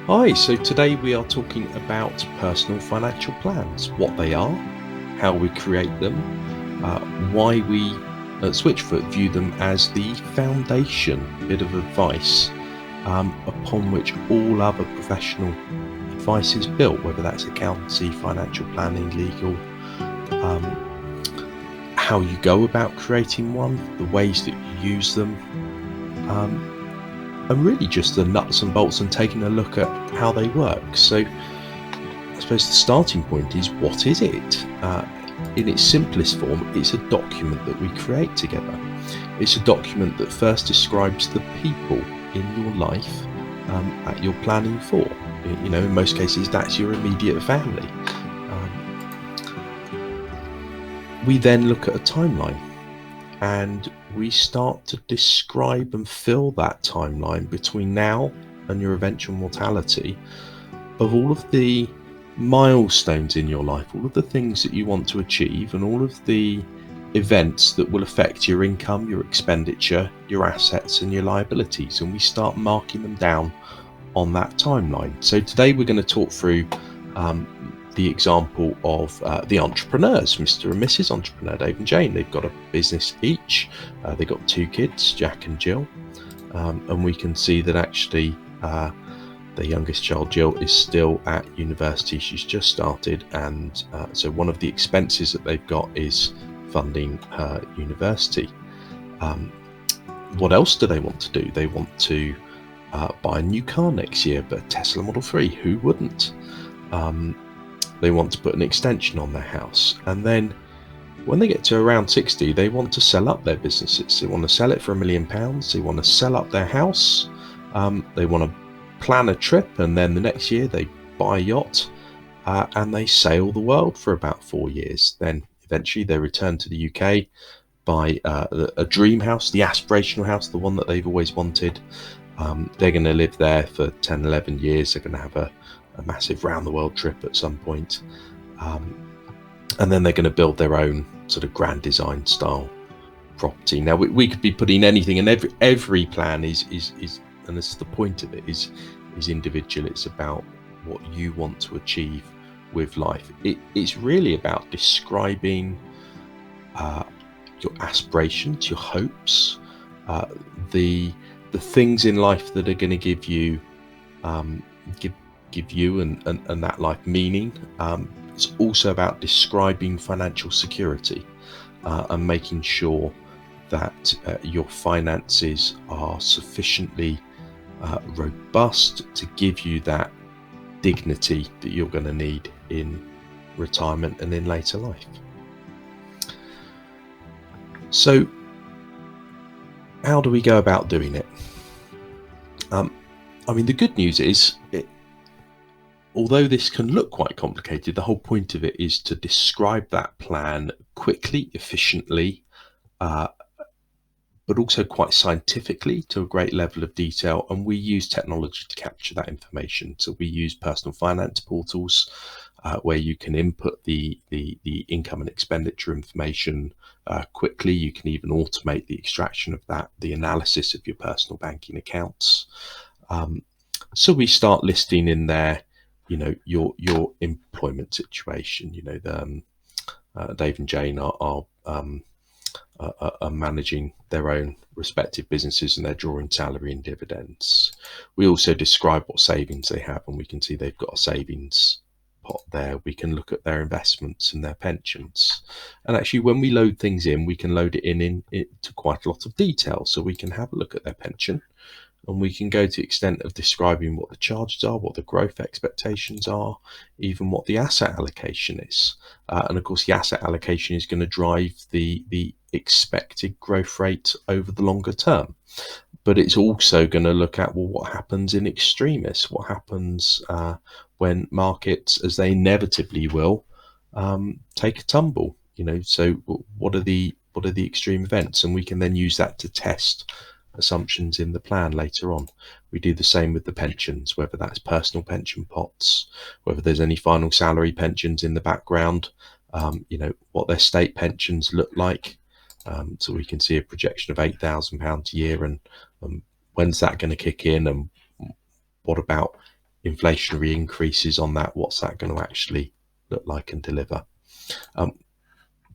Hi, so today we are talking about personal financial plans, what they are, how we create them, why we at Switchfoot view them as the foundation bit of advice upon which all other professional advice is built, whether that's accountancy, financial planning, legal, how you go about creating one, the ways that you use them, um, and really just the nuts and bolts and taking a look at how they work. So I suppose the starting point is, what is it? In its simplest form, it's a document that we create together. It's a document that first describes the people in your life that you're planning for. In most cases, that's your immediate family. We then look at a timeline and we start to describe and fill that timeline between now and your eventual mortality of all of the milestones in your life, all of the things that you want to achieve, and all of the events that will affect your income, your expenditure, your assets, and your liabilities. And we start marking them down on that timeline. So today we're going to talk through the example of the entrepreneurs, Mr. and Mrs. Entrepreneur, Dave and Jane. They've got a business each. They've got 2 kids, Jack and Jill. And we can see that actually the youngest child, Jill, is still at university. She's just started, and so one of the expenses that they've got is funding her university. What else do they want to do? They want to buy a new car next year, but Tesla Model 3, who wouldn't? They want to put an extension on their house, and then when they get to around 60, they want to sell up their businesses. They want to sell it for £1 million. They want to sell up their house. They want to plan a trip, and then the next year they buy a yacht and they sail the world for about 4 years. Then eventually they return to the UK, buy a dream house, the aspirational house, the one that they've always wanted. They're going to live there for 10, 11 years. They're going to have a massive round the world trip at some point. And then they're going to build their own sort of grand design style property. Now we could be putting anything, and every plan is and this is the point of it, is individual. It's about what you want to achieve with life. It's really about describing your aspirations, your hopes, the things in life that are going to give you give you and that life meaning. It's also about describing financial security and making sure that your finances are sufficiently robust to give you that dignity that you're going to need in retirement and in later life. So how do we go about doing it? The good news is, although this can look quite complicated, the whole point of it is to describe that plan quickly, efficiently, but also quite scientifically to a great level of detail. And we use technology to capture that information. So we use personal finance portals where you can input the income and expenditure information quickly. You can even automate the extraction of that, the analysis of your personal banking accounts. So we start listing in there, your employment situation. Dave and Jane are managing their own respective businesses, and they're drawing salary and dividends. We also describe what savings they have, and we can see they've got a savings pot there. We can look at their investments and their pensions, and actually when we load things in, we can load it into quite a lot of detail. So we can have a look at their pension, and we can go to the extent of describing what the charges are, what the growth expectations are, even what the asset allocation is. And of course, the asset allocation is going to drive the expected growth rate over the longer term. But it's also going to look at, well, what happens in extremis? What happens when markets, as they inevitably will, take a tumble? So what are the extreme events? And we can then use that to test assumptions in the plan later on. We do the same with the pensions, whether that's personal pension pots, whether there's any final salary pensions in the background, what their state pensions look like. So we can see a projection of £8,000 a year, and when's that going to kick in, and what about inflationary increases on that, what's that going to actually look like and deliver?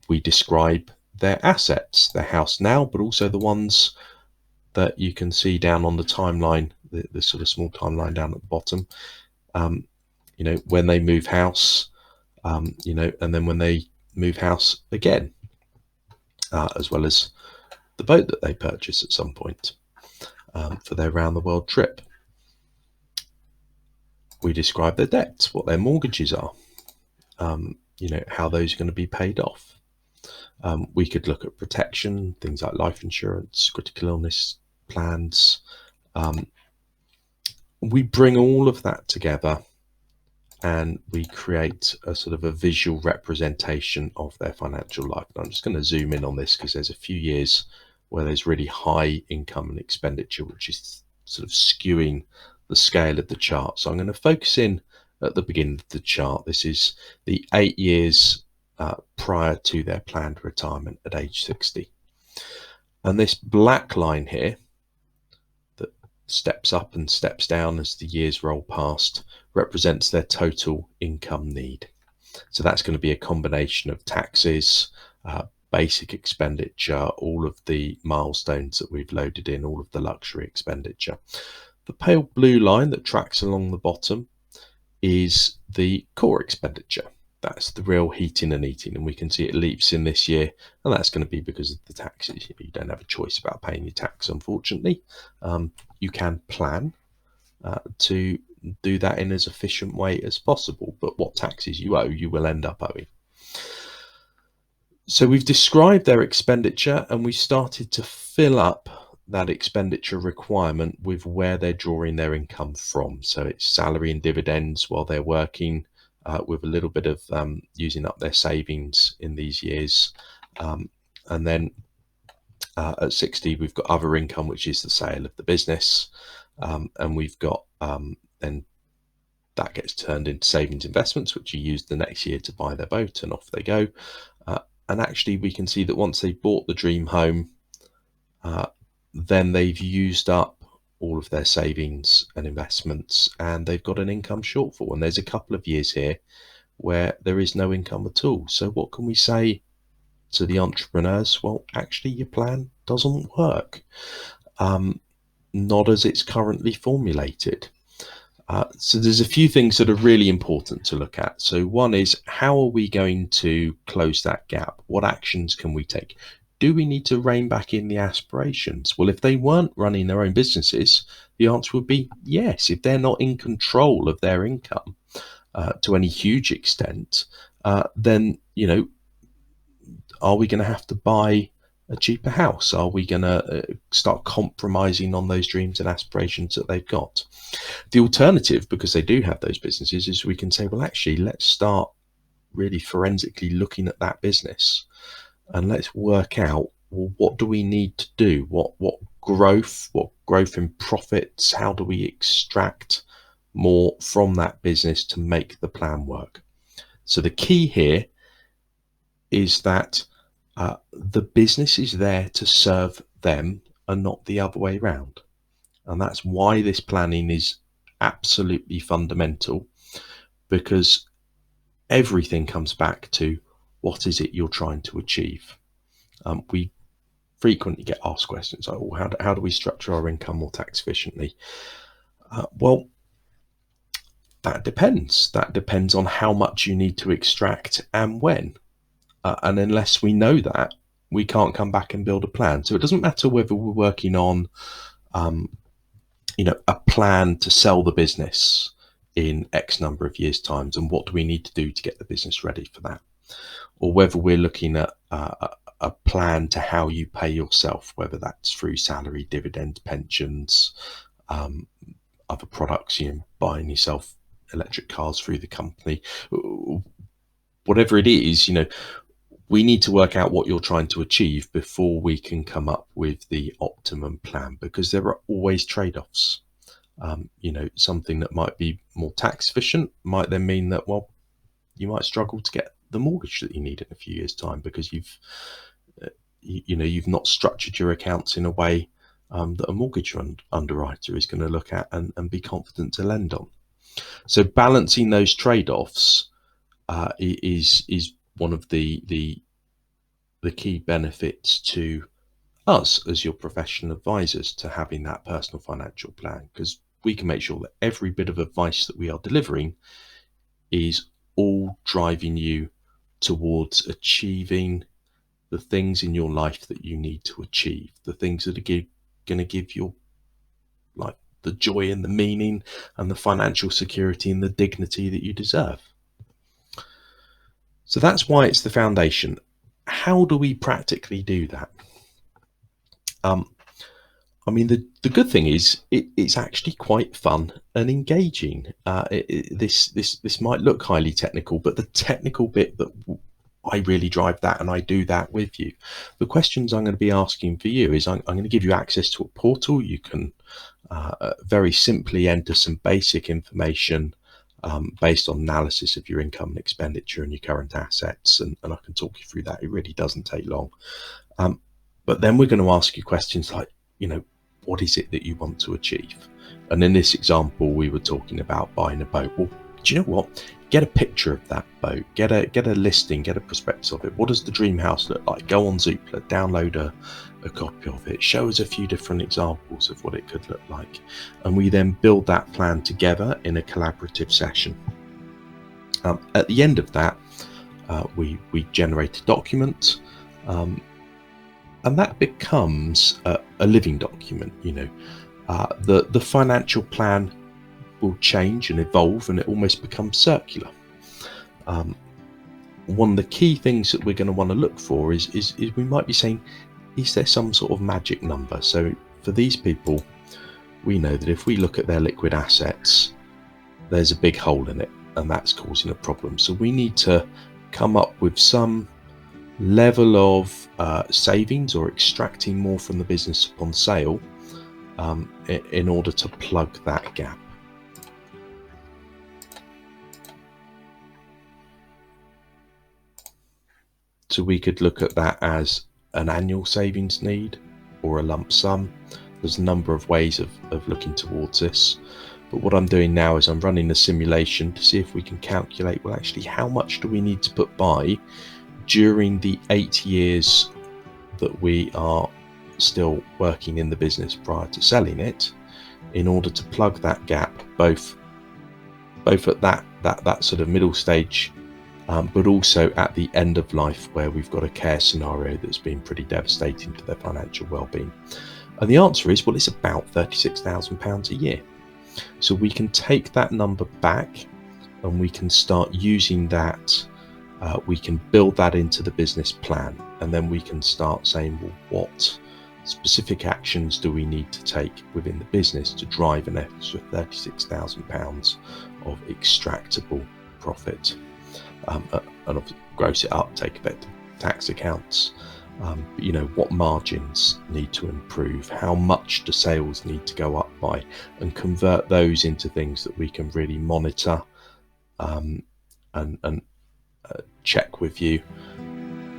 We describe their assets, their house now, but also the ones that you can see down on the timeline, the sort of small timeline down at the bottom. When they move house, and then when they move house again, as well as the boat that they purchase at some point for their round the world trip. We describe their debts, what their mortgages are, how those are going to be paid off. We could look at protection, things like life insurance, critical illness plans. We bring all of that together and we create a sort of a visual representation of their financial life. And I'm just going to zoom in on this because there's a few years where there's really high income and expenditure, which is sort of skewing the scale of the chart. So I'm going to focus in at the beginning of the chart. This is the 8 years prior to their planned retirement at age 60. And this black line here that steps up and steps down as the years roll past represents their total income need. So that's going to be a combination of taxes, basic expenditure, all of the milestones that we've loaded in, all of the luxury expenditure. The pale blue line that tracks along the bottom is the core expenditure. That's the real heating and eating, and we can see it leaps in this year, and that's going to be because of the taxes. You don't have a choice about paying your tax, unfortunately. You can plan to do that in as efficient way as possible, but what taxes you owe, you will end up owing. So we've described their expenditure, and we started to fill up that expenditure requirement with where they're drawing their income from. So it's salary and dividends while they're working, with a little bit of using up their savings in these years. And then at 60, we've got other income, which is the sale of the business. And we've got then that gets turned into savings investments, which you use the next year to buy their boat, and off they go. And actually, we can see that once they've bought the dream home, then they've used up all of their savings and investments, and they've got an income shortfall. And there's a couple of years here where there is no income at all. So what can we say to the entrepreneurs? Well, actually, your plan doesn't work, not as it's currently formulated. So there's a few things that are really important to look at. So one is, how are we going to close that gap? What actions can we take? Do we need to rein back in the aspirations? Well, if they weren't running their own businesses, the answer would be yes. If they're not in control of their income to any huge extent, then, are we going to have to buy a cheaper house? Are we going to start compromising on those dreams and aspirations that they've got? The alternative, because they do have those businesses, is we can say, well, actually, let's start really forensically looking at that business and let's work out, well, what do we need to do? What growth in profits? How do we extract more from that business to make the plan work? So the key here is that the business is there to serve them and not the other way around. And that's why this planning is absolutely fundamental, because everything comes back to what is it you're trying to achieve. We frequently get asked questions like, well, how do we structure our income more tax efficiently? Well, that depends. That depends on how much you need to extract and when. And unless we know that, we can't come back and build a plan. So it doesn't matter whether we're working on a plan to sell the business in X number of years' times, and what do we need to do to get the business ready for that, or whether we're looking at a plan to how you pay yourself, whether that's through salary, dividends, pensions, other products, buying yourself electric cars through the company, whatever it is, we need to work out what you're trying to achieve before we can come up with the optimum plan, because there are always trade-offs. Something that might be more tax efficient might then mean that, well, you might struggle to get the mortgage that you need in a few years' time because you've not structured your accounts in a way that a mortgage underwriter is going to look at and be confident to lend on. So balancing those trade-offs is one of the key benefits to us as your professional advisors to having that personal financial plan, because we can make sure that every bit of advice that we are delivering is all driving you towards achieving the things in your life that you need to achieve, the things that are going to give your life the joy and the meaning and the financial security and the dignity that you deserve. So that's why it's the foundation. How do we practically do that? I mean, the good thing is it's actually quite fun and engaging. This might look highly technical, but the technical bit that I really drive that, and I do that with you. The questions I'm going to be asking for you is I'm going to give you access to a portal. You can very simply enter some basic information based on analysis of your income and expenditure and your current assets, and I can talk you through that. It really doesn't take long. But then we're going to ask you questions like, what is it that you want to achieve? And in this example, we were talking about buying a boat. Well, do you know what? Get a picture of that boat, get a listing, get a prospectus of it. What does the dream house look like? Go on Zoopla, download a copy of it, show us a few different examples of what it could look like. And we then build that plan together in a collaborative session. At the end of that, we generate a document, and that becomes a living document. The financial plan will change and evolve, and it almost becomes circular. One of the key things that we're going to want to look for is we might be saying, is there some sort of magic number? So for these people, we know that if we look at their liquid assets, there's a big hole in it, and that's causing a problem. So we need to come up with some level of savings or extracting more from the business upon sale in order to plug that gap. So we could look at that as an annual savings need or a lump sum. There's a number of ways of looking towards this. But what I'm doing now is I'm running a simulation to see if we can calculate, well, actually, how much do we need to put by during the 8 years that we are still working in the business prior to selling it, in order to plug that gap, both at that sort of middle stage, but also at the end of life, where we've got a care scenario that's been pretty devastating to their financial well-being. And the answer is, well, it's about £36,000 a year. So we can take that number back and we can start using that. We can build that into the business plan, and then we can start saying, well, what specific actions do we need to take within the business to drive an extra £36,000 of extractable profit, and gross it up, take effective tax accounts. What margins need to improve, how much do sales need to go up by, and convert those into things that we can really monitor and check with you,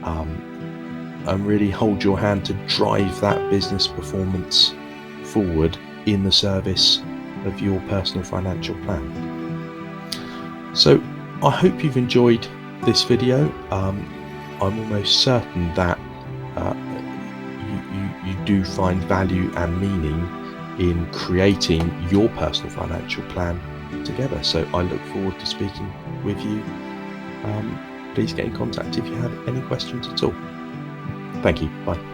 and really hold your hand to drive that business performance forward in the service of your personal financial plan. So I hope you've enjoyed this video. I'm almost certain that you do find value and meaning in creating your personal financial plan together. So I look forward to speaking with you. Please get in contact if you have any questions at all. Thank you. Bye.